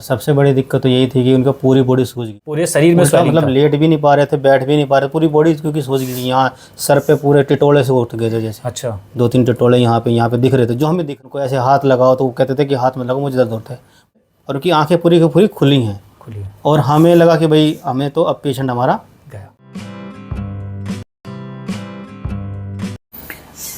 सबसे बड़ी दिक्कत तो यही थी कि उनका पूरी बॉडी सूज गई, पूरे शरीर में उनका swelling मतलब था। लेट भी नहीं पा रहे थे, बैठ भी नहीं पा रहे, पूरी बॉडी क्योंकि सूज गई। यहाँ सर पे पूरे टिटोले से उठ गए थे, जैसे अच्छा 2-3 टिटोले यहाँ पे दिख रहे थे, जो हमें दिख को ऐसे हाथ लगाओ तो वो कहते थे कि हाथ में लगाओ मुझे दर्द होता है। और उनकी आंखें पूरी की पूरी खुली हैं खुली और हमें लगा कि भाई हमें तो अब पेशेंट हमारा गया।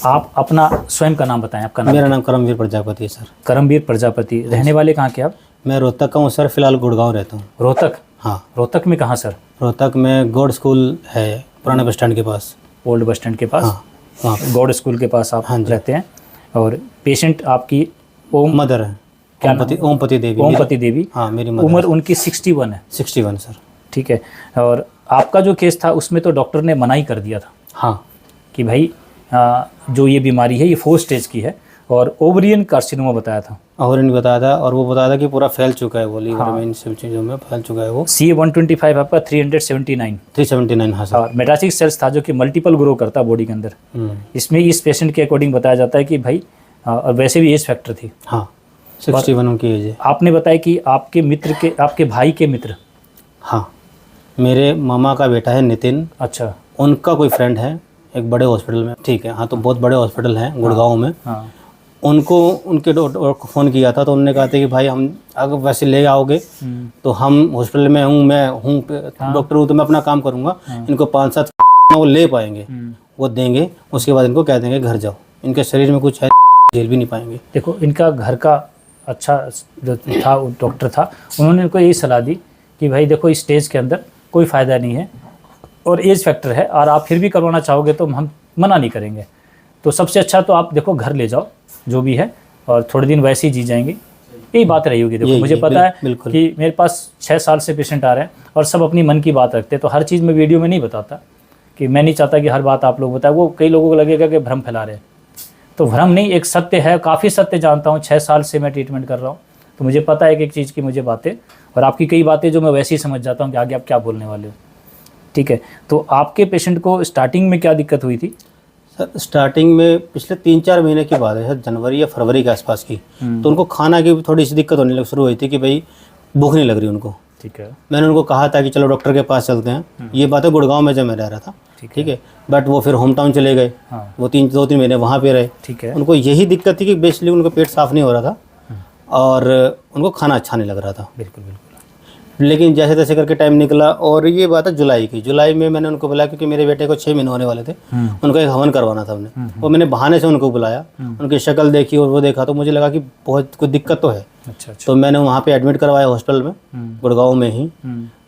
आप अपना स्वयं का नाम बताएं, आपका नाम? मेरा नाम करमवीर प्रजापति है सर। करमवीर प्रजापति। रहने वाले कहाँ के आप? मैं रोहतक का हूँ सर, फिलहाल गुड़गांव रहता हूँ। रोहतक? हाँ, रोहतक में कहाँ सर? रोहतक में गॉड स्कूल है पुराने बस स्टैंड के पास। ओल्ड बस स्टैंड के पास? हाँ, वहाँ पे गॉड स्कूल के पास आप रहते हैं। और पेशेंट आपकी ओम मदर है, क्या ओमपति देवी। ओमपति देवी। हाँ, मेरी मदर। उम्र उनकी 61 है। 61 सर। ठीक है। और आपका जो केस था उसमें तो डॉक्टर ने मना ही कर दिया था हाँ, कि भाई जो ये बीमारी है ये 4 स्टेज की है और ओवरियन कार्सिनोमा बताया था। और इन्हें बताया था, और वो बताया था कि पूरा फैल चुका है, वो लीवर में इन सब चीज़ों में फैल चुका है वो। CA-125 आपका 379। 379 हाँ सर। और मेटास्टिक सेल्स था जो कि मल्टीपल ग्रो करता है बॉडी के अंदर। इसमें इस पेशेंट के अकॉर्डिंग बताया जाता है कि भाई और वैसे भी एज फैक्टर थी। हाँ, 61 उनकी एज है। आपने बताया कि आपके मित्र के, आपके भाई के मित्र। हाँ, मेरे मामा का बेटा है नितिन। अच्छा। उनका कोई फ्रेंड है एक बड़े हॉस्पिटल में। ठीक है, हाँ, तो बहुत बड़े हॉस्पिटल हैं गुड़गांव में। हाँ। उनको उनके डॉक्टर को फ़ोन किया था, तो उन्होंने कहा था कि भाई हम अगर वैसे ले आओगे तो हम हॉस्पिटल में मैं हूँ डॉक्टर हूँ, तो मैं अपना काम करूँगा। इनको 5-7 वो ले पाएंगे, वो देंगे, उसके बाद इनको कह देंगे घर जाओ। इनके शरीर में कुछ है, झेल भी नहीं पाएंगे। देखो, इनका घर का अच्छा जो था डॉक्टर था, उन्होंने इनको यही सलाह दी कि भाई देखो इस स्टेज के अंदर कोई फ़ायदा नहीं है और एज फैक्टर है, और आप फिर भी करवाना चाहोगे तो हम मना नहीं करेंगे। तो सबसे अच्छा तो आप देखो घर ले जाओ जो भी है, और थोड़े दिन वैसे ही जी जाएंगे। यही बात रही होगी। देखो मुझे पता है कि मेरे पास 6 साल से पेशेंट आ रहे हैं और सब अपनी मन की बात रखते हैं, तो हर चीज़ में वीडियो में नहीं बताता कि मैं नहीं चाहता कि हर बात आप लोग बताएं। वो कई लोगों को लगेगा कि भ्रम फैला रहे हैं, तो भ्रम नहीं, एक सत्य है। काफ़ी सत्य जानता हूँ, 6 साल से मैं ट्रीटमेंट कर रहा हूँ, तो मुझे पता है एक चीज़ की मुझे बातें, और आपकी कई बातें जो मैं वैसे ही समझ जाता हूँ कि आगे आप क्या बोलने वाले हो। ठीक है, तो आपके पेशेंट को स्टार्टिंग में क्या दिक्कत हुई थी? सर स्टार्टिंग में पिछले 3-4 महीने की बात है सर, जनवरी या फरवरी के आसपास की। तो उनको खाना की थोड़ी सी दिक्कत होने लग शुरू हुई थी कि भाई भूख नहीं लग रही उनको। ठीक है। मैंने उनको कहा था कि चलो डॉक्टर के पास चलते हैं। ये बात है गुड़गांव में जब मैं रह रहा था। ठीक है, बट वो फिर होम टाउन चले गए। वो 2-3 महीने वहाँ पे रहे। ठीक है। उनको यही दिक्कत थी कि बेसिकली उनको पेट साफ़ नहीं हो रहा था और उनको खाना अच्छा नहीं लग रहा था। बिल्कुल बिल्कुल। लेकिन जैसे तैसे करके टाइम निकला, और ये बात है जुलाई की। जुलाई में मैंने उनको बुलाया क्योंकि मेरे बेटे को 6 महीने होने वाले थे। उनको एक हवन करवाना था हमने, वो मैंने बहाने से उनको बुलाया। उनकी शक्ल देखी और वो देखा तो मुझे लगा कि बहुत कुछ दिक्कत तो है। अच्छा। तो मैंने वहाँ पे एडमिट करवाया हॉस्पिटल में गुड़गांव में ही।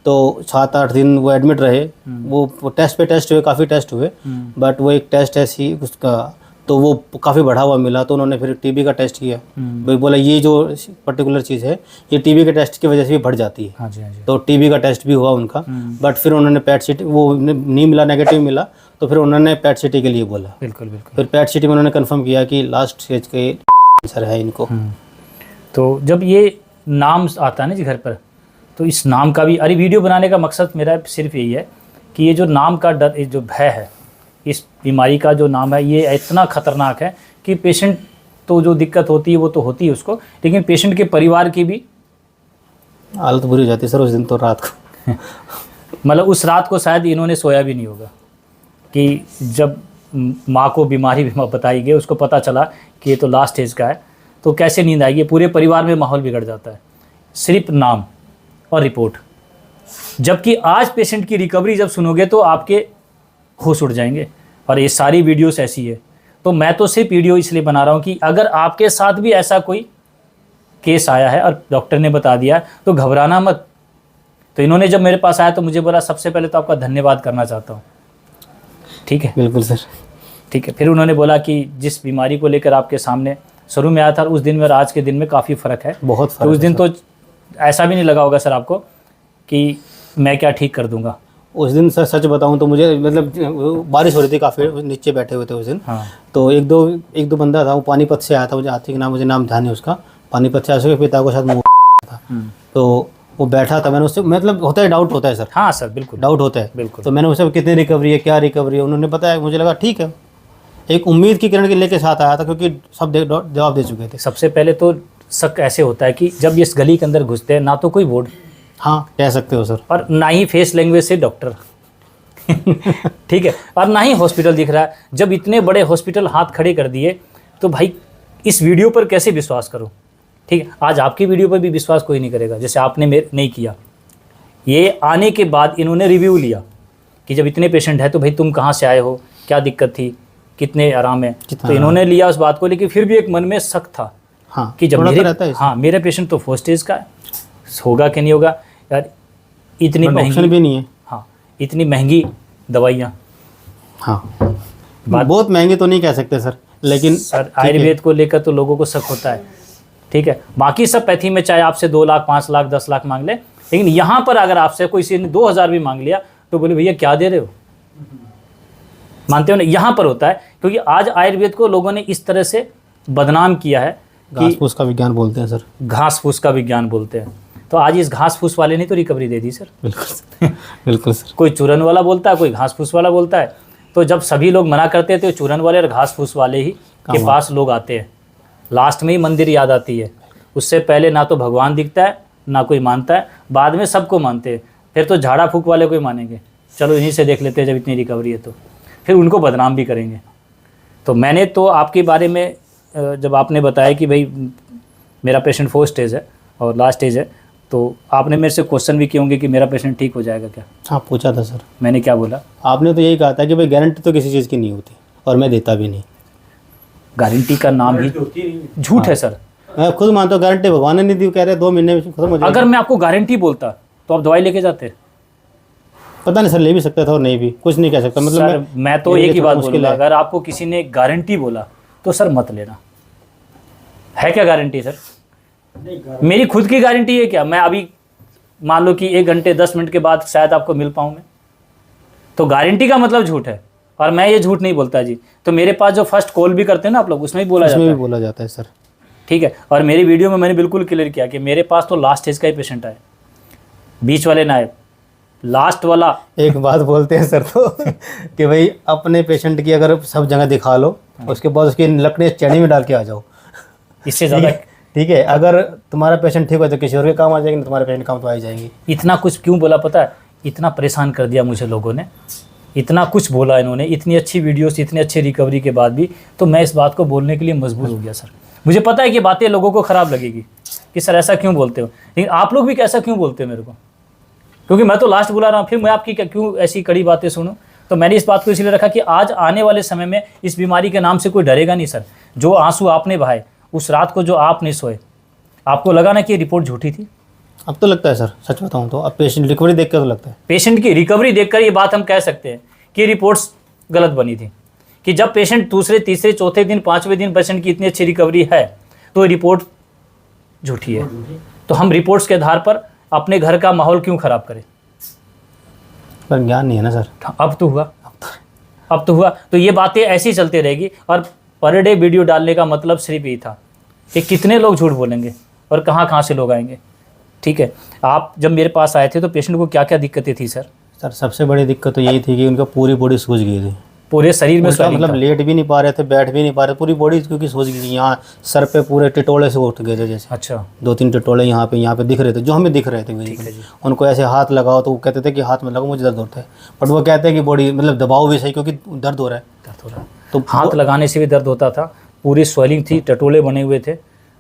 तो 7-8 दिन वो एडमिट रहे। वो टेस्ट पे टेस्ट हुए, काफ़ी टेस्ट हुए, बट वो एक टेस्ट ऐसी उसका तो वो काफ़ी बढ़ा हुआ मिला। तो उन्होंने फिर टीबी का टेस्ट किया। भाई बोला ये जो पर्टिकुलर चीज़ है ये टीबी के टेस्ट की वजह से भी बढ़ जाती है। हाँ जी, हाँ जी। तो टीबी का टेस्ट भी हुआ उनका, बट फिर उन्होंने पैट सीटी वो नहीं मिला, नेगेटिव मिला, तो फिर उन्होंने पैट सीटी के लिए बोला। बिल्कुल बिल्कुल। फिर पैट सीटी में उन्होंने कंफर्म किया कि लास्ट स्टेज के कैंसर है इनको। तो जब ये नाम आता है ना जी घर पर, तो इस नाम का भी, अरे वीडियो बनाने का मकसद मेरा सिर्फ यही है कि ये जो नाम का डर, जो भय है, इस बीमारी का जो नाम है ये इतना ख़तरनाक है कि पेशेंट तो जो दिक्कत होती है वो तो होती है उसको, लेकिन पेशेंट के परिवार की भी हालत बुरी हो जाती है सर उस दिन तो रात को। मतलब उस रात को शायद इन्होंने सोया भी नहीं होगा कि जब माँ को बीमारी बताई गई, उसको पता चला कि ये तो लास्ट स्टेज का है, तो कैसे नींद आएगी। पूरे परिवार में माहौल बिगड़ जाता है, सिर्फ नाम और रिपोर्ट। जबकि आज पेशेंट की रिकवरी जब सुनोगे तो आपके होश उड़ जाएंगे। और ये सारी वीडियोस ऐसी है, तो मैं तो सिर्फ वीडियो इसलिए बना रहा हूँ कि अगर आपके साथ भी ऐसा कोई केस आया है और डॉक्टर ने बता दिया तो घबराना मत। तो इन्होंने जब मेरे पास आया तो मुझे बोला सबसे पहले तो आपका धन्यवाद करना चाहता हूँ। ठीक है, बिल्कुल सर। ठीक है। फिर उन्होंने बोला कि जिस बीमारी को लेकर आपके सामने शुरू में आया था, उस दिन में और आज के दिन में काफ़ी फ़र्क है। बहुत फ़र्क तो उस दिन तो ऐसा भी नहीं लगा होगा सर आपको कि मैं क्या ठीक कर दूंगा। उस दिन सर सच बताऊं तो मुझे मतलब बारिश हो रही थी, काफ़ी नीचे बैठे हुए थे उस दिन। हाँ। तो एक दो बंदा था, वो पानीपत से आया था, मुझे आतिक नाम, मुझे नाम ध्यान नहीं उसका। पानीपत से आया, उसके पिता को शायद मुँह था। तो वो बैठा था, मैंने उससे मतलब होता है डाउट होता है सर। हाँ सर बिल्कुल डाउट होता है बिल्कुल। तो मैंने उससे कितनी रिकवरी है, क्या रिकवरी है, उन्होंने बताया। मुझे लगा ठीक है, एक उम्मीद की किरण के लेके साथ आया था क्योंकि सब जवाब दे चुके थे। सबसे पहले तो शक ऐसे होता है कि जब इस गली के अंदर घुसते हैं ना तो कोई बोर्ड, हाँ कह सकते हो सर, और ना ही फेस लैंग्वेज से डॉक्टर ठीक है, और ना ही हॉस्पिटल दिख रहा है। जब इतने बड़े हॉस्पिटल हाथ खड़े कर दिए तो भाई इस वीडियो पर कैसे विश्वास करो? ठीक है, आज आपकी वीडियो पर भी विश्वास कोई नहीं करेगा, जैसे आपने नहीं किया। ये आने के बाद इन्होंने रिव्यू लिया कि जब इतने पेशेंट है तो भाई तुम कहाँ से आए हो, क्या दिक्कत थी, कितने आराम है, तो इन्होंने लिया उस बात को, लेकिन फिर भी एक मन में शक था हाँ, कि जब मेरे पेशेंट तो 4 स्टेज का है, होगा कि नहीं होगा यार, इतनी महंगी भी नहीं है। हाँ, इतनी महंगी दवाइयाँ, हाँ बहुत महंगी तो नहीं कह सकते सर, लेकिन सर आयुर्वेद को लेकर तो लोगों को शक होता है। ठीक है, बाकी सब पैथी में चाहे आपसे 2 लाख 5 लाख 10 लाख मांग ले, लेकिन यहाँ पर अगर आपसे कोई ने 2000 भी मांग लिया तो बोले भैया क्या दे रहे हो, मानते हो ना? यहाँ पर होता है, क्योंकि आज आयुर्वेद को लोगों ने इस तरह से बदनाम किया है कि घास फूस का विज्ञान बोलते हैं सर, घास फूस का विज्ञान बोलते हैं। तो आज इस घास फूस वाले ने तो रिकवरी दे दी सर। बिल्कुल बिल्कुल सर। कोई चूरन वाला बोलता है, कोई घास फूस वाला बोलता है। तो जब सभी लोग मना करते हैं तो चूरन वाले और घास फूस वाले ही के पास लोग आते हैं। लास्ट में ही मंदिर याद आती है, उससे पहले ना तो भगवान दिखता है ना कोई मानता है, बाद में सबको मानते हैं। फिर तो झाड़ा फूक वाले को ही मानेंगे, चलो इन्हीं से देख लेते हैं, जब इतनी रिकवरी है तो फिर उनको बदनाम भी करेंगे। तो मैंने तो आपके बारे में जब आपने बताया कि भाई मेरा पेशेंट 4 स्टेज है और लास्ट स्टेज है, तो आपने मेरे से क्वेश्चन भी किए होंगे कि मेरा पेशेंट ठीक हो जाएगा क्या? हाँ पूछा था सर। मैंने क्या बोला? आपने तो यही कहा था कि भाई गारंटी तो किसी चीज़ की नहीं होती और मैं देता भी नहीं। गारंटी का नाम ही झूठ है सर। मैं खुद मानता हूँ गारंटी भगवान ने नहीं दी, कह रहे 2 महीने में खत्म हो जाएगा। अगर मैं आपको गारंटी बोलता तो आप दवाई लेके जाते? पता नहीं सर, ले भी सकता था और नहीं भी, कुछ नहीं कह सकता। मतलब सर मैं तो एक ही बात बोलूँगा, अगर आपको किसी ने गारंटी बोला तो सर मत लेना। है क्या गारंटी सर? मेरी खुद की गारंटी है क्या? मैं अभी मान लो कि 1 घंटे 10 मिनट के बाद शायद आपको मिल पाऊँ मैं, तो गारंटी का मतलब झूठ है। और मैं ये झूठ नहीं बोलता जी। तो मेरे पास जो फर्स्ट कॉल भी करते हैं ना आप लोग, उसमें भी बोला जाता है सर। ठीक है, और मेरी वीडियो में मैंने बिल्कुल क्लियर किया कि मेरे पास तो लास्ट स्टेज का ही पेशेंट है, बीच वाले ना है, लास्ट वाला। एक बात बोलते हैं सर तो कि भाई अपने पेशेंट की अगर सब जगह दिखा लो, उसके बाद उसकी लकड़ी चैनी में डाल के आ जाओ, इससे ज़्यादा ठीक है। अगर तुम्हारा पेशेंट ठीक हो तो किसी और के काम आ जाएंगे, तुम्हारे पेशेंट काम तो आ ही जाएंगे। इतना कुछ क्यों बोला पता है? इतना परेशान कर दिया मुझे लोगों ने, इतना कुछ बोला इन्होंने, इतनी अच्छी वीडियोस, इतनी अच्छी रिकवरी के बाद भी, तो मैं इस बात को बोलने के लिए मजबूर हो गया सर। मुझे पता है कि बातें लोगों को ख़राब लगेगी कि सर ऐसा क्यों बोलते हो, लेकिन आप लोग भी कैसा क्यों बोलते हो मेरे को, क्योंकि मैं तो लास्ट बुला रहा हूँ, फिर मैं आपकी क्यों ऐसी कड़ी बातें सुनूँ? तो मैंने इस बात को इसलिए रखा कि आज आने वाले समय में इस बीमारी के नाम से कोई डरेगा नहीं सर। जो आंसू आपने बहाए उस रात को, जो आप नहीं सोए, आपको लगा ना कि ये रिपोर्ट झूठी थी? अब तो लगता है सर, सच बताऊं तो अब पेशेंट रिकवरी देख कर तो लगता है, पेशेंट की रिकवरी देखकर ये बात हम कह सकते हैं कि रिपोर्ट्स गलत बनी थी। कि जब पेशेंट दूसरे तीसरे चौथे दिन 5वें दिन पेशेंट की इतनी अच्छी रिकवरी है तो रिपोर्ट झूठी है। तो हम रिपोर्ट्स के आधार पर अपने घर का माहौल क्यों ख़राब करें? पर ज्ञान नहीं है ना सर। अब तो हुआ। तो ये बातें ऐसी चलती रहेगी। और पर डे वीडियो डालने का मतलब सिर्फ यही था कि कितने लोग झूठ बोलेंगे और कहाँ से लोग आएंगे। ठीक है, आप जब मेरे पास आए थे तो पेशेंट को क्या क्या दिक्कतें थी सर? सर सबसे बड़ी दिक्कत तो यही थी कि उनका पूरी बॉडी सूज गई थी, पूरे शरीर में swelling मतलब था। लेट भी नहीं पा रहे थे, बैठ भी नहीं पा रहे, पूरी बॉडी क्योंकि सूज गई थी। यहाँ सर पे पूरे टिटोले से उठ गए थे, जैसे अच्छा 2-3 टिटोले यहाँ पे दिख रहे थे, जो हमें दिख रहे थे। उनको ऐसे हाथ लगाओ तो वो कहते थे कि हाथ में लगाओ मुझे दर्द होता है, बट वो कहते हैं कि बॉडी मतलब दबाओ भी सही क्योंकि दर्द हो रहा है। तो हाथ लगाने से भी दर्द होता था, पूरी स्वेलिंग थी, टटोले बने हुए थे।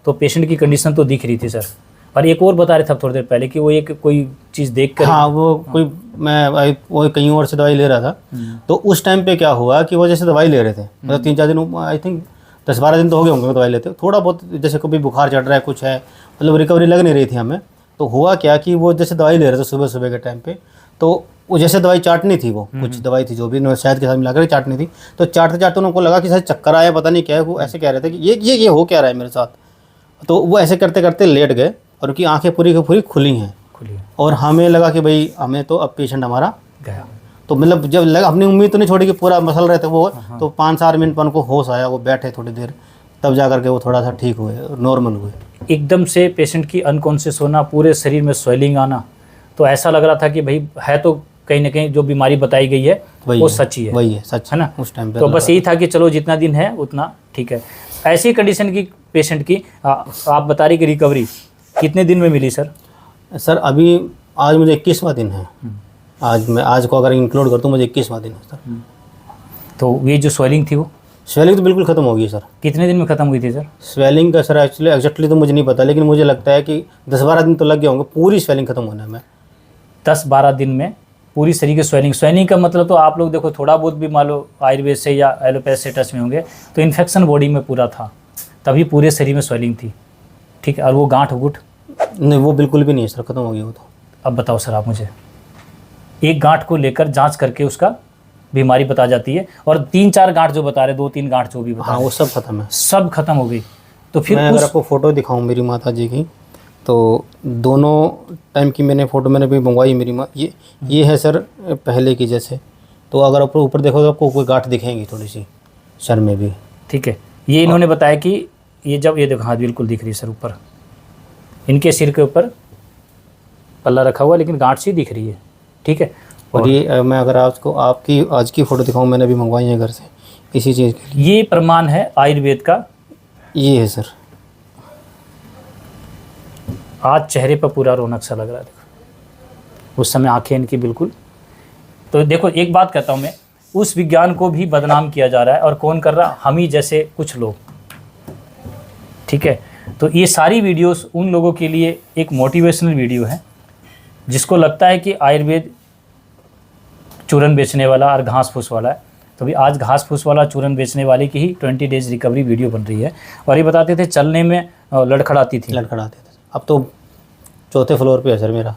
तो पेशेंट की कंडीशन तो दिख रही थी सर। और एक और बता रहे थे आप थोड़ी देर पहले कि वो एक कोई चीज़ देख कर, हाँ वो कहीं और से दवाई ले रहा था, तो उस टाइम पे क्या हुआ कि वो जैसे दवाई ले रहे थे, मतलब 3-4 दिन, आई थिंक 10-12 दिन तो हो गए होंगे दवाई लेते, थोड़ा बहुत जैसे कभी बुखार चढ़ रहा है, कुछ है, मतलब रिकवरी लग नहीं रही थी हमें। तो हुआ क्या कि वो जैसे दवाई ले रहे थे सुबह के टाइम पे, तो वो जैसे दवाई चाटनी थी, वो कुछ दवाई थी जो भी शायद के साथ मिलाकर चाटनी थी, तो चाटते उनको लगा कि शायद चक्कर आया, पता नहीं क्या है, वो ऐसे कह रहे थे कि ये हो क्या रहा है मेरे साथ। तो वो ऐसे करते करते लेट गए और उनकी आंखें पूरी की पूरी खुली हैं, और हमें लगा कि भाई हमें तो अब पेशेंट हमारा गया। तो मतलब जब लगा, अपनी उम्मीद तो नहीं छोड़ी कि पूरा मसल रहे थे वो, तो 5-4 मिनट पर उनको होश आया, वो बैठे थोड़ी देर, तब जा करके वो थोड़ा सा ठीक हुए, नॉर्मल हुए। एकदम से पेशेंट की अनकॉन्शियस होना, पूरे शरीर में स्वेलिंग आना, तो ऐसा लग रहा था कि भाई है तो कहीं ना कहीं जो बीमारी बताई गई है वो सच्ची है, वही है, सच है ना। उस टाइम पे तो बस यही था कि चलो जितना दिन है उतना ठीक है। ऐसी कंडीशन की पेशेंट की आप बता रही कि रिकवरी कितने दिन में मिली सर? सर अभी आज मुझे 21वां दिन है। आज को अगर इंक्लूड कर दूँ मुझे 21वां दिन है सर। तो ये जो स्वेलिंग थी वो स्वेलिंग तो बिल्कुल ख़त्म हो गई सर। कितने दिन में ख़त्म हुई थी सर? स्वेलिंग का सर एक्चुअली एग्जैक्टली तो मुझे नहीं पता, लेकिन मुझे लगता है कि 10-12 दिन तो लग गए होंगे पूरी स्वेलिंग ख़त्म होने में। 10-12 दिन में पूरी शरीर की स्वेलिंग का मतलब तो आप लोग देखो थोड़ा बहुत भी मान लो आयुर्वेद से या एलोपैथ से टच में होंगे तो इन्फेक्शन बॉडी में पूरा था, तभी पूरे शरीर में स्वेलिंग थी। ठीक है, और वो गांठ गुट? नहीं, वो बिल्कुल भी नहीं है सर, ख़त्म हो गया वो तो। अब बताओ सर आप मुझे, एक गांठ को लेकर जांच करके उसका बीमारी बता जाती है, और 3-4 गांठ जो बता रहे, 2-3 गांठ जो भी बता हाँ वो सब खत्म है, सब खत्म हो गई। तो फिर मैं अगर आपको फ़ोटो दिखाऊं मेरी माता जी की, तो दोनों टाइम की मैंने फ़ोटो मैंने भी मंगवाई मेरी माँ, ये है सर पहले की जैसे। तो अगर आप ऊपर देखो तो आपको कोई गांठ दिखेंगी थोड़ी सी सर में भी। ठीक है, ये इन्होंने बताया कि ये जब ये देखो हाँ बिल्कुल दिख रही है सर, ऊपर इनके सिर के ऊपर पल्ला रखा हुआ लेकिन गांठ सी दिख रही है। ठीक है, और ये मैं अगर आपको आपकी आज की फ़ोटो दिखाऊं, मैंने भी मंगवाई है घर से इसी चीज़ के लिए। ये प्रमाण है आयुर्वेद का। ये है सर, आज चेहरे पर पूरा रौनक सा लग रहा है, देखो उस समय आंखें इनकी बिल्कुल। तो देखो एक बात कहता हूँ मैं, उस विज्ञान को भी बदनाम किया जा रहा है, और कौन कर रहा? हम ही जैसे कुछ लोग। ठीक है, तो ये सारी वीडियोस उन लोगों के लिए एक मोटिवेशनल वीडियो है जिसको लगता है कि आयुर्वेद चूरन बेचने वाला और घास फूस वाला है। तो भी आज घास फूस वाला चूरन बेचने वाले की ही 20 डेज रिकवरी वीडियो बन रही है, और ये बताते थे चलने में लड़खड़ाती थी। लड़खड़ाते थे, अब तो 4थे फ्लोर पे है सर मेरा।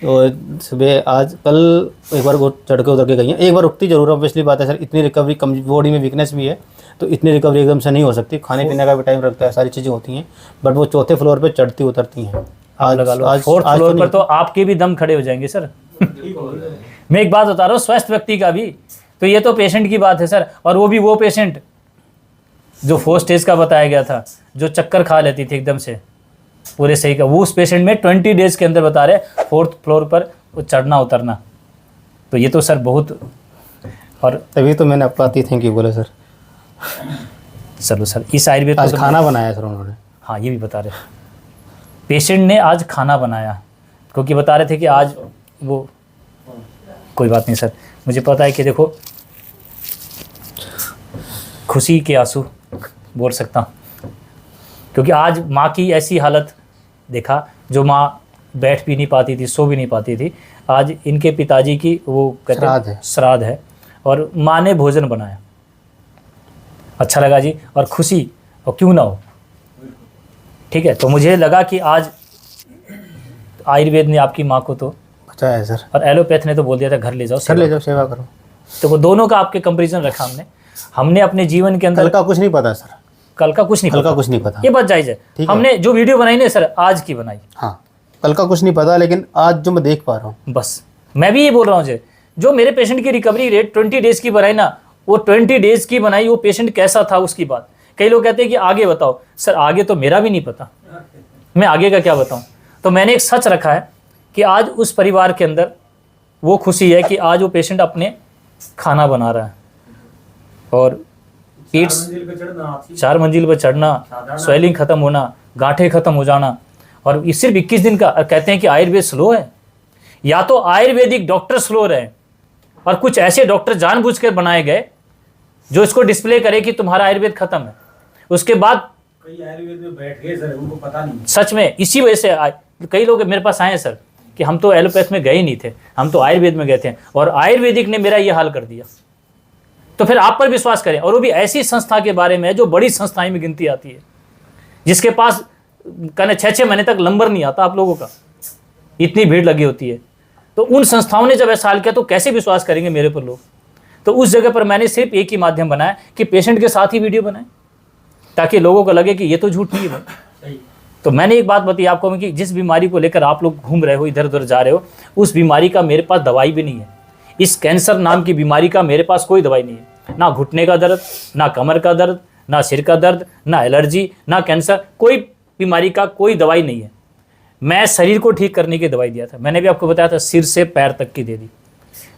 तो सुबह आज कल एक बार वो चढ़ के उतर के गई हैं, एक बार रुकती जरूर, ऑब्वियसली बात है सर, इतनी रिकवरी कम, बॉडी में वीकनेस भी है तो इतनी रिकवरी एकदम से नहीं हो सकती, खाने पीने का भी टाइम रखता है, सारी चीज़ें होती हैं, बट वो 4थे फ्लोर पे चढ़ती उतरती हैं। आज लगा लो 4th फ्लोर पर तो आपके भी दम खड़े हो जाएंगे सर। मैं एक बात बता रहा हूँ, स्वस्थ व्यक्ति का भी, तो ये तो पेशेंट की बात है सर, और वो भी वो पेशेंट जो 4 स्टेज का बताया गया था, जो चक्कर खा लेती थी एकदम से पूरे सही का, वो उस पेशेंट में 20 डेज के अंदर बता रहे 4th फ्लोर पर वो चढ़ना उतरना। तो ये तो सर बहुत, और तभी तो मैंने आपको आती थैंक यू बोला सर। चलो सर, इस आयुर्वेद आज खाना बनाया सर उन्होंने। हाँ ये भी बता रहे, पेशेंट ने आज खाना बनाया, क्योंकि बता रहे थे कि आज वो, कोई बात नहीं सर, मुझे पता है कि देखो खुशी के आंसू बोल सकता हूँ, क्योंकि आज माँ की ऐसी हालत देखा, जो माँ बैठ भी नहीं पाती थी, सो भी नहीं पाती थी, आज इनके पिताजी की वो कहते हैं श्राद्ध है, और माँ ने भोजन बनाया। अच्छा लगा जी, और खुशी, और क्यों ना हो। ठीक है, तो मुझे लगा कि आज आयुर्वेद ने आपकी माँ को तो बचाया है सर, और एलोपैथ ने तो बोल दिया था घर ले जाओ, घर ले जाओ, सेवा करो। तो वो दोनों का आपके कंपैरिजन रखा हमने अपने जीवन के अंदर। कल का कुछ नहीं पता सर, कल का कुछ नहीं कल का कुछ नहीं पता, ये बात जायज़ है। हमने जो वीडियो बनाई ना सर, आज की बनाई। हाँ, कल का कुछ नहीं पता, लेकिन आज जो मैं देख पा रहा हूँ, बस मैं भी ये बोल रहा हूँ जो मेरे पेशेंट की रिकवरी रेट 20 डेज की बनाई ना, वो 20 डेज की बनाई, वो पेशेंट कैसा था उसकी बात। कई लोग कहते हैं कि आगे बताओ, सर आगे तो मेरा भी नहीं पता, मैं आगे का क्या बताऊँ। तो मैंने एक सच रखा है कि आज उस परिवार के अंदर वो खुशी है कि आज वो पेशेंट अपने खाना बना रहा है, और पीठ 4 मंजिल पर चढ़ना, स्वेलिंग खत्म होना, गांठें खत्म हो जाना, और ये सिर्फ 21 दिन का। कहते हैं कि आयुर्वेद स्लो है, या तो आयुर्वेदिक डॉक्टर स्लो रहे, और कुछ ऐसे डॉक्टर जानबूझकर बनाए गए जो इसको डिस्प्ले करे कि तुम्हारा आयुर्वेद खत्म है। उसके बाद कई आयुर्वेद में बैठ गए सर, उनको पता नहीं। सच में इसी वजह से कई लोग मेरे पास आए हैं सर कि हम तो एलोपैथ में गए ही नहीं थे, हम तो आयुर्वेद में गए थे, और आयुर्वेदिक ने मेरा ये हाल कर दिया। तो फिर आप पर विश्वास करें, और वो भी ऐसी संस्था के बारे में जो बड़ी संस्थाएं में गिनती आती है, जिसके पास कहने 6-6 महीने तक नंबर नहीं आता आप लोगों का, इतनी भीड़ लगी होती है। तो उन संस्थाओं ने जब ऐसा हाल किया तो कैसे विश्वास करेंगे मेरे पर लोग। तो उस जगह पर मैंने सिर्फ एक ही माध्यम बनाया कि पेशेंट के साथ ही वीडियो बनाए, ताकि लोगों को लगे कि ये तो झूठ नहीं है भाई। तो मैंने एक बात बताई आपको कि जिस बीमारी को लेकर आप लोग घूम रहे हो, इधर उधर जा रहे हो, उस बीमारी का मेरे पास दवाई भी नहीं है। इस कैंसर नाम की बीमारी का मेरे पास कोई दवाई नहीं है, ना घुटने का दर्द, ना कमर का दर्द, ना सिर का दर्द, ना एलर्जी, ना कैंसर, कोई बीमारी का कोई दवाई नहीं है। मैं शरीर को ठीक करने की दवाई दिया था, मैंने भी आपको बताया था, सिर से पैर तक की दे दी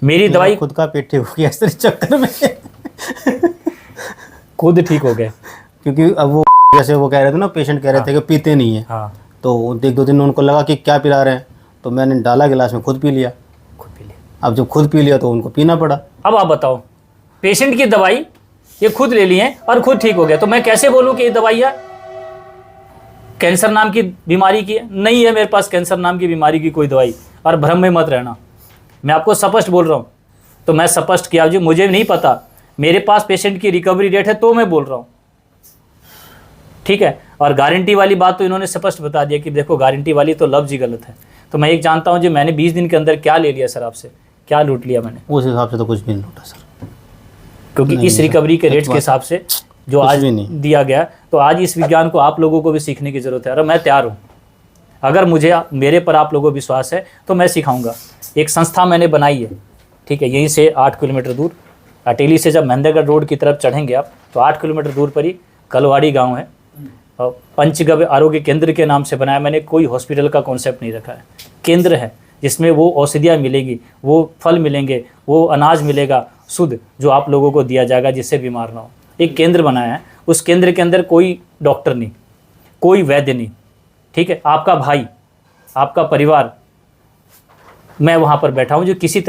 मेरी दवाई। खुद का पेट ठीक हो गया इस चक्कर में। खुद ठीक हो गए, क्योंकि अब वो जैसे वो कह रहे थे ना, पेशेंट कह रहे थे कि पीते नहीं है, हाँ तो एक दो दिन उनको लगा कि क्या पिला रहे हैं, तो मैंने डाला गिलास में, खुद पी लिया। खुद पी लिया। अब जब खुद पी लिया तो उनको पीना पड़ा। अब आप बताओ, पेशेंट की दवाई ये खुद ले ली है और खुद ठीक हो गया, तो मैं कैसे बोलूं कि ये दवाइयाँ कैंसर नाम की बीमारी की है? नहीं है मेरे पास कैंसर नाम की बीमारी की कोई दवाई, और भ्रम में मत रहना, मैं आपको स्पष्ट बोल रहा हूँ। तो मैं स्पष्ट किया, जो मुझे नहीं पता, मेरे पास पेशेंट की रिकवरी रेट है तो मैं बोल रहा हूँ, ठीक है। और गारंटी वाली बात तो इन्होंने स्पष्ट बता दिया कि देखो गारंटी वाली तो लफ्ज़ ही गलत है। तो मैं एक जानता हूँ जो मैंने 20 दिन के अंदर क्या ले लिया सर आपसे, क्या लूट लिया मैंने, उस हिसाब से तो कुछ भी नहीं लूटा सर, क्योंकि इस रिकवरी के रेट के हिसाब से जो आज भी नहीं दिया गया, तो आज इस विज्ञान को आप लोगों को भी सीखने की ज़रूरत है। और मैं तैयार हूँ, अगर मेरे पर आप लोगों को विश्वास है तो मैं सिखाऊंगा। एक संस्था मैंने बनाई है, ठीक है, यहीं से 8 किलोमीटर दूर, अटेली से जब महेंद्रगढ़ रोड की तरफ चढ़ेंगे आप, तो 8 किलोमीटर दूर पर ही कलवाड़ी गाँव है, और पंचगव्य आरोग्य केंद्र के नाम से बनाया मैंने। कोई हॉस्पिटल का कॉन्सेप्ट नहीं रखा है, केंद्र है जिसमें वो औषधियाँ मिलेंगी, वो फल मिलेंगे, वो अनाज मिलेगा शुद्ध, जो आप लोगों को दिया जाएगा जिससे बीमार ना हो। एक केंद्र बनाया है, उस केंद्र के अंदर कोई डॉक्टर नहीं, कोई वैद्य नहीं, ठीक है, आपका भाई, आपका परिवार, मैं वहाँ पर बैठा हूँ, जो किसी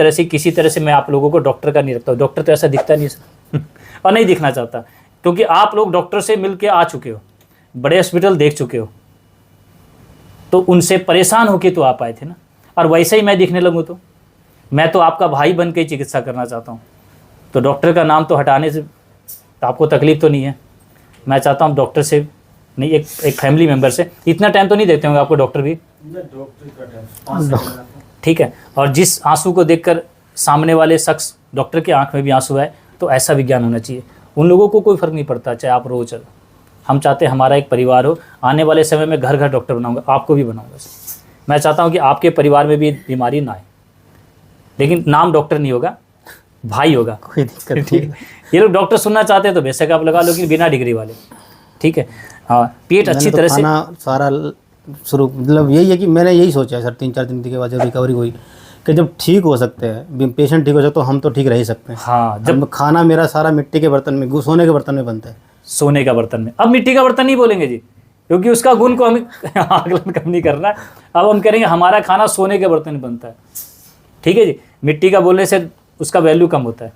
तरह से मैं आप लोगों को डॉक्टर का नहीं रखता हूँ। डॉक्टर तो ऐसा दिखता नहीं सर और नहीं दिखना चाहता, क्योंकि आप लोग डॉक्टर से मिल के आ चुके हो, बड़े हॉस्पिटल देख चुके हो, तो उनसे परेशान होके तो आप आए थे ना। और वैसे ही मैं दिखने लगूँ तो मैं तो आपका भाई बन के ही चिकित्सा करना चाहता हूँ। तो डॉक्टर का नाम तो हटाने से तो आपको तकलीफ तो नहीं है। मैं चाहता हूँ डॉक्टर से नहीं, एक फैमिली मेम्बर से, इतना टाइम तो नहीं देते होंगे आपको डॉक्टर भी, ठीक है। और जिस आंसू को देखकर सामने वाले शख्स डॉक्टर के आंख में भी आंसू है, तो ऐसा विज्ञान होना चाहिए। उन लोगों को कोई फ़र्क नहीं पड़ता चाहे आप रो चलो। हम चाहते हैं हमारा एक परिवार हो। आने वाले समय में घर घर डॉक्टर बनाऊंगा, आपको भी बनाऊंगा। मैं चाहता हूं कि आपके परिवार में भी बीमारी ना आए, लेकिन नाम डॉक्टर नहीं होगा, भाई होगा, कोई दिक्कत नहीं। ये लोग डॉक्टर सुनना चाहते हैं तो बेशक आप लगा लो, लेकिन बिना डिग्री वाले, ठीक है। हाँ, पेट अच्छी तरह से सारा शुरू, मतलब यही है कि मैंने यही सोचा है सर 3-4 दिन के बाद जब रिकवरी हुई, कि जब ठीक हो सकते हैं पेशेंट, ठीक हो सकते तो हम तो ठीक रह ही सकते हैं। हाँ, जब खाना मेरा सारा मिट्टी के बर्तन में, सोने के बर्तन में बनता है, सोने का बर्तन में। अब मिट्टी का बर्तन नहीं बोलेंगे जी, क्योंकि उसका गुण को हमें आकलन कम नहीं करना है। अब हम करेंगे हमारा खाना सोने के बर्तन में बनता है, ठीक है जी। मिट्टी का बोलने से उसका वैल्यू कम होता है,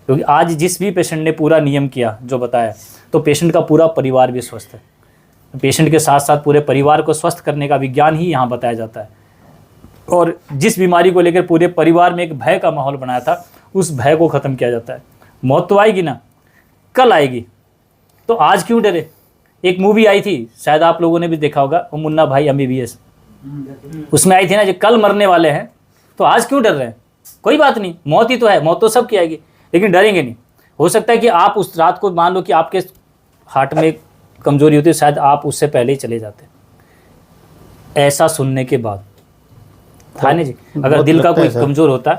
क्योंकि आज जिस भी पेशेंट ने पूरा नियम किया जो बताया, तो पेशेंट का पूरा परिवार भी स्वस्थ है। पेशेंट के साथ साथ पूरे परिवार को स्वस्थ करने का विज्ञान ही यहाँ बताया जाता है। और जिस बीमारी को लेकर पूरे परिवार में एक भय का माहौल बनाया था, उस भय को ख़त्म किया जाता है। मौत तो आएगी ना, कल आएगी, तो आज क्यों डरे। एक मूवी आई थी, शायद आप लोगों ने भी देखा होगा, वो मुन्ना भाई MBBS, उसमें आई थी ना, जो कल मरने वाले हैं तो आज क्यों डर रहे हैं। कोई बात नहीं, मौत ही तो है, मौत तो सबकी आएगी, लेकिन डरेंगे नहीं। हो सकता है कि आप उस रात को, मान लो कि आपके हार्ट में कमजोरी होती है, शायद आप उससे पहले ही चले जाते। ऐसा सुनने के बाद था नहीं जी, अगर दिल का कोई कमज़ोर होता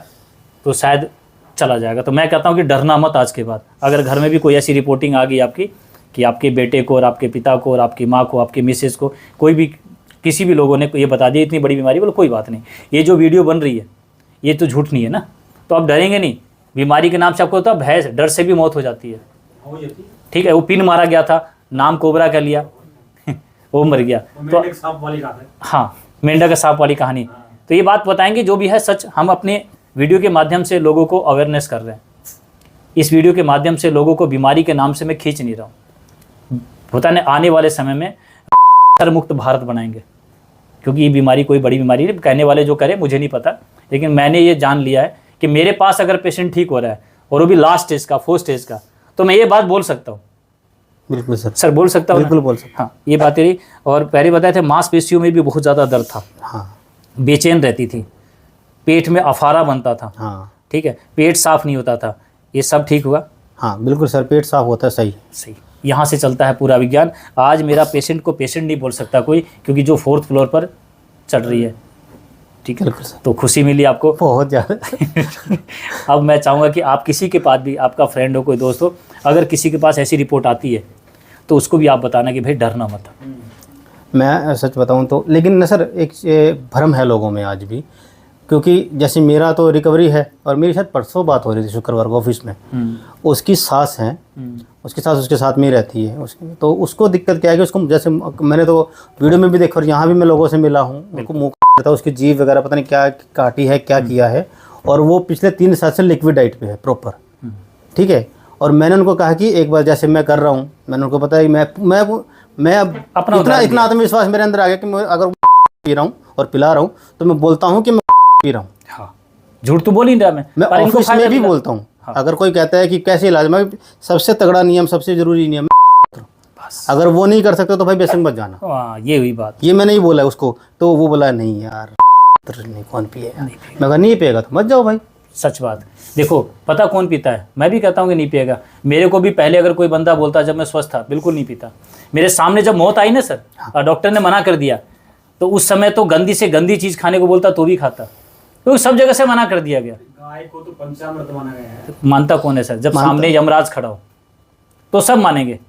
तो शायद चला जाएगा। तो मैं कहता हूँ कि डरना मत आज के बाद। अगर घर में भी कोई ऐसी रिपोर्टिंग आ गई आपकी कि आपके बेटे को और आपके पिता को और आपकी माँ को, आपकी मिसेज को, कोई भी किसी भी लोगों ने ये बता दिया इतनी बड़ी बीमारी, बोलो कोई बात नहीं, ये जो वीडियो बन रही है ये तो झूठ नहीं है ना, तो आप डरेंगे नहीं। बीमारी के नाम से आपको होता है भय, डर से भी मौत हो जाती है, ठीक है। वो पिन मारा गया था, नाम कोबरा का लिया वो मर गया, तो हाँ, मेंढक का सांप वाली कहानी। तो ये बात बताएंगे जो भी है सच, हम अपने वीडियो के माध्यम से लोगों को अवेयरनेस कर रहे हैं। इस वीडियो के माध्यम से लोगों को बीमारी के नाम से मैं खींच नहीं रहा हूँ। होता है आने वाले समय में मुक्त भारत बनाएंगे, क्योंकि ये बीमारी कोई बड़ी बीमारी नहीं। कहने वाले जो करे मुझे नहीं पता, लेकिन मैंने ये जान लिया है कि मेरे पास अगर पेशेंट ठीक हो रहा है और वो भी लास्ट स्टेज का, 4th स्टेज का, तो मैं ये बात बोल सकता हूँ। बिल्कुल सर बोल सकता हूँ, बिल्कुल बोल सकता। हाँ, ये बातें रही। और पहले बताए थे मांसपेशियों में भी बहुत ज़्यादा दर्द था, हाँ, बेचैन रहती थी, पेट में अफारा बनता था, हाँ, ठीक है, पेट साफ नहीं होता था, ये सब ठीक हुआ। हाँ बिल्कुल सर, पेट साफ होता है, सही सही, यहाँ से चलता है पूरा विज्ञान। आज मेरा पेशेंट को पेशेंट नहीं बोल सकता कोई, क्योंकि जो 4th फ्लोर पर चढ़ रही है, ठीक है। बिल्कुल सर, तो खुशी मिली आपको बहुत ज़्यादा। अब मैं चाहूँगा कि आप किसी के पास भी, आपका फ्रेंड हो, कोई दोस्त हो, अगर किसी के पास ऐसी रिपोर्ट आती है तो उसको भी आप बताना कि भाई डरना मत। मैं सच बताऊं तो, लेकिन न सर, एक भ्रम है लोगों में आज भी क्योंकि जैसे मेरा तो रिकवरी है और मेरी शायद परसों बात हो रही थी शुक्रवार को ऑफिस में, उसकी सास है, उसकी सास उसके साथ में ही रहती है उसकी, तो उसको दिक्कत क्या है कि उसको जैसे मैंने तो वीडियो में भी देखा और यहाँ भी मैं लोगों से मिला हूँ, उसको मुँह था, उसकी जीभ वगैरह पता नहीं क्या काटी है क्या किया है, और वो पिछले 3 साल से लिक्विड डाइट पे है प्रॉपर, ठीक है। और मैंने उनको कहा कि एक बार जैसे मैं कर रहा हूँ, मैंने उनको बताया कि मैं अब अपना इतना आत्मविश्वास मेरे अंदर आ गया कि मैं अगर पी रहा हूँ और पिला रहा हूँ तो मैं बोलता हूँ कि मैं पी रहा हूँ। हाँ, झूठ तो बोल ही रहा मैं ऑफिस में भी बोलता हूँ। हाँ। अगर कोई कहता है कि कैसे इलाज, मैं सबसे तगड़ा नियम, सबसे जरूरी नियम, अगर वो नहीं कर सकते तो भाई बेशक मत जाना। हाँ, ये हुई बात। ये मैंने ही बोला उसको, तो वो बोला नहीं यार नहीं, कौन पिएगा। मैं कहा नहीं पिएगा तो मत जाओ भाई। सच बात। देखो पता कौन पीता है, मैं भी कहता हूँ कि नहीं पिएगा। मेरे को भी पहले अगर कोई बंदा बोलता, जब मैं स्वस्थ था बिल्कुल नहीं पीता, मेरे सामने जब मौत आई ना सर, और डॉक्टर ने मना कर दिया, तो उस समय तो गंदी से गंदी चीज़ खाने को बोलता तो भी खाता, तो सब जगह से मना कर दिया गया। गाय को तो पंचामृत माना गया है। मानता कौन है सर? जब सामने यमराज खड़ा हो तो सब मानेंगे,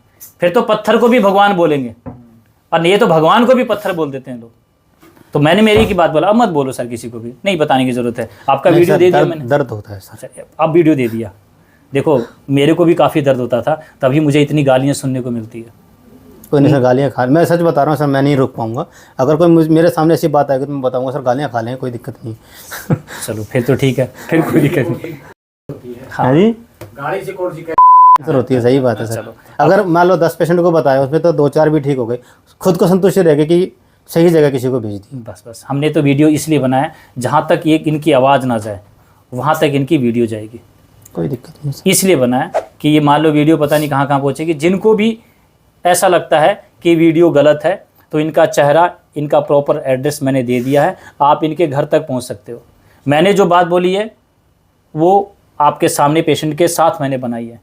फिर तो पत्थर को भी भगवान बोलेंगे, और ये तो भगवान को भी पत्थर बोल देते हैं लोग। तो मैंने मेरी की बात बोला, अब मत बोलो सर, किसी को भी नहीं बताने की जरूरत है। आपका वीडियो दे दिया मैंने, दर्द होता है सर। अब वीडियो दे दिया। देखो मेरे को भी काफ़ी दर्द होता था, तभी मुझे इतनी गालियाँ सुनने को मिलती है। कोई नहीं सर, गालियाँ खा, मैं सच बता रहा हूँ सर, मैं नहीं रुक पाऊंगा। अगर कोई मेरे सामने ऐसी बात आएगी तो मैं बताऊंगा सर गालियाँ खा लें, कोई दिक्कत नहीं। चलो फिर तो ठीक है, फिर कोई दिक्कत नहीं। हाँ जी, गाड़ी से कौन सी सर होती है, सही बात है सर। अगर मान लो 10 पेशेंट को बताया, उसमें तो 2-4 भी ठीक हो गए, खुद को संतुष्टि रहेगी कि सही जगह किसी को भेज दी। बस हमने तो वीडियो इसलिए बनाया, जहाँ तक ये इनकी आवाज़ ना जाए वहाँ तक इनकी वीडियो जाएगी, कोई दिक्कत नहीं सर। इसलिए बनाया कि ये मान लो वीडियो पता नहीं कहाँ पहुँचेगी। जिनको भी ऐसा लगता है कि वीडियो गलत है, तो इनका चेहरा, इनका प्रॉपर एड्रेस मैंने दे दिया है, आप इनके घर तक पहुँच सकते हो। मैंने जो बात बोली है वो आपके सामने पेशेंट के साथ मैंने बनाई है,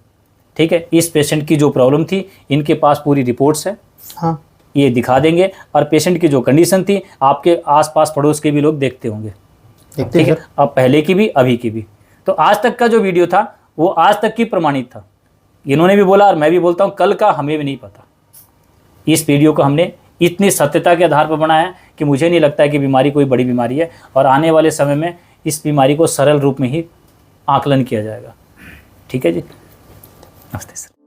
ठीक है। इस पेशेंट की जो प्रॉब्लम थी, इनके पास पूरी रिपोर्ट्स है, हाँ ये दिखा देंगे। और पेशेंट की जो कंडीशन थी, आपके आसपास पड़ोस के भी लोग देखते होंगे, देखते ठीक है, हैं। अब पहले की भी अभी की भी। तो आज तक का जो वीडियो था वो आज तक की प्रमाणित था। इन्होंने भी बोला और मैं भी बोलता हूँ, कल का हमें भी नहीं पता। इस वीडियो को हमने इतनी सत्यता के आधार पर बनाया कि मुझे नहीं लगता है कि बीमारी कोई बड़ी बीमारी है, और आने वाले समय में इस बीमारी को सरल रूप में ही आकलन किया जाएगा। ठीक है जी, नमस्ते सर।